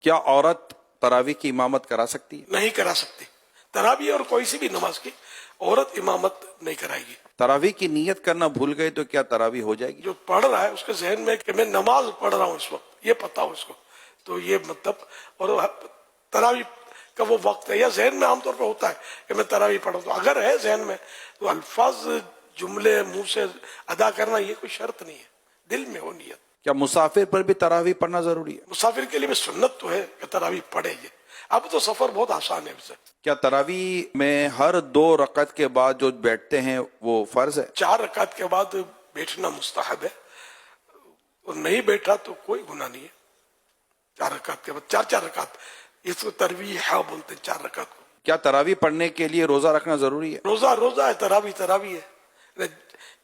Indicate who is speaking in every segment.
Speaker 1: کیا عورت تراویح کی امامت کرا سکتی ہے؟
Speaker 2: نہیں کرا سکتی. تراویح اور کوئی سی بھی نماز کی عورت امامت نہیں کرائے گی.
Speaker 1: تراویح کی نیت کرنا بھول گئے تو کیا تراویح ہو جائے گی؟
Speaker 2: جو پڑھ رہا ہے اس کے ذہن میں کہ میں نماز پڑھ رہا ہوں اس وقت، یہ پتا ہو اس کو، تو یہ مطلب، اور تراویح کا وہ وقت ہے یا ذہن میں عام طور پہ ہوتا ہے کہ میں تراویح پڑھوں، تو اگر ہے ذہن میں تو الفاظ جملے منہ سے ادا کرنا یہ کوئی شرط نہیں ہے، دل میں ہو نیت.
Speaker 1: کیا مسافر پر بھی تراویح پڑھنا ضروری ہے؟
Speaker 2: مسافر کے لیے بھی سنت تو ہے کہ تراویح پڑھے. یہ اب تو سفر بہت آسان ہے اس سے.
Speaker 1: کیا تراویح میں ہر 2 رکعت کے بعد جو بیٹھتے ہیں وہ فرض ہے؟
Speaker 2: 4 رکعت کے بعد بیٹھنا مستحب ہے، اور نہیں بیٹھا تو کوئی گناہ نہیں ہے. 4 رکعت کے بعد 4 رکعت، اس کو ترویح بولتے ہیں 4 رکعت کو.
Speaker 1: کیا تراویح پڑھنے کے لیے روزہ رکھنا ضروری ہے؟
Speaker 2: روزہ ہے، تراویح ہے.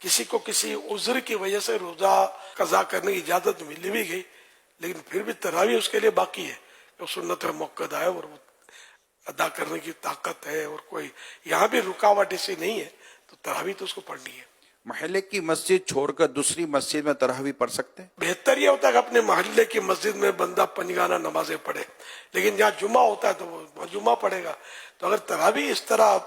Speaker 2: کسی کو کسی عذر کی وجہ سے روزہ قضا کرنے کی اجازت مل بھی گئی، لیکن پھر بھی تراویح اس کے لیے باقی ہے. جو سنت موقع ہے اور وہ ادا کرنے کی طاقت ہے، اور کوئی یہاں بھی رکاوٹ ایسی نہیں ہے، تو تراویح تو اس کو پڑھنی ہے.
Speaker 1: محلے کی مسجد چھوڑ کر دوسری مسجد میں تراویح پڑھ سکتے ہیں؟
Speaker 2: بہتر یہ ہوتا ہے کہ اپنے محلے کی مسجد میں بندہ پنجگانہ نمازیں پڑھے، لیکن جہاں جمعہ ہوتا ہے تو وہ جمعہ پڑھے گا. تو اگر تراویح اس طرح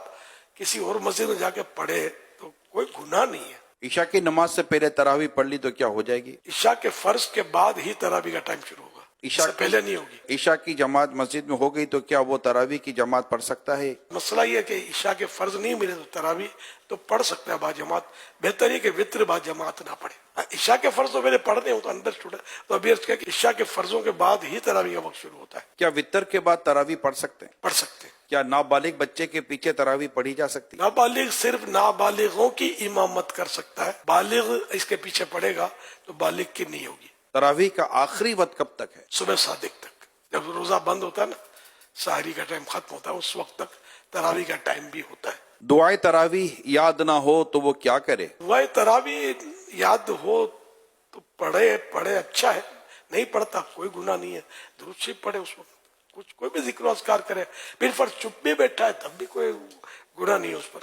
Speaker 2: کسی اور مسجد میں جا کے پڑھے تو کوئی گناہ نہیں ہے.
Speaker 1: عشاء کی نماز سے پہلے تراویح پڑھ لی تو کیا ہو جائے گی؟
Speaker 2: عشاء کے فرض کے بعد ہی تراویح کا ٹائم شروع ہوگا، اس سے پہلے نہیں ہوگی.
Speaker 1: عشاء کی جماعت مسجد میں ہو گئی تو کیا وہ تراویح کی جماعت پڑھ سکتا ہے؟
Speaker 2: مسئلہ یہ ہے کہ عشاء کے فرض نہیں ملے تو تراویح تو پڑھ سکتا ہے با جماعت. بہتر یہ کہ وطر با جماعت نہ پڑھے. عشاء کے فرض تو میرے پڑھنے ہوں تو انڈرسٹوڈ ہے، تو ابھی اس کہ عشاء کے فرضوں کے بعد ہی تراویح کا وقت شروع ہوتا ہے.
Speaker 1: کیا وطر کے بعد تراویح پڑھ سکتے ہیں؟
Speaker 2: پڑھ سکتے ہیں.
Speaker 1: کیا نابالغ بچے کے پیچھے تراویح پڑھی جا سکتی ہے؟
Speaker 2: نابالغ صرف نابالغوں کی امامت کر سکتا ہے، بالغ اس کے پیچھے پڑے گا تو بالغ کی نہیں ہوگی.
Speaker 1: تراویح کا آخری وقت کب تک ہے؟
Speaker 2: صبح صادق تک، جب روزہ بند ہوتا ہے نا، سحری کا ٹائم ختم ہوتا ہے، اس وقت تک تراویح کا ٹائم بھی ہوتا ہے.
Speaker 1: دعائے تراویح یاد نہ ہو تو وہ کیا کرے؟
Speaker 2: دعائے تراویح یاد ہو تو پڑھے اچھا ہے، نہیں پڑھتا کوئی گناہ نہیں ہے. درود شریف پڑھے اس وقت، کوئی بھی ذکر و اذکار کرے. پھر فرض چپ بھی بیٹھا ہے تب بھی کوئی گناہ نہیں ہے اس پر.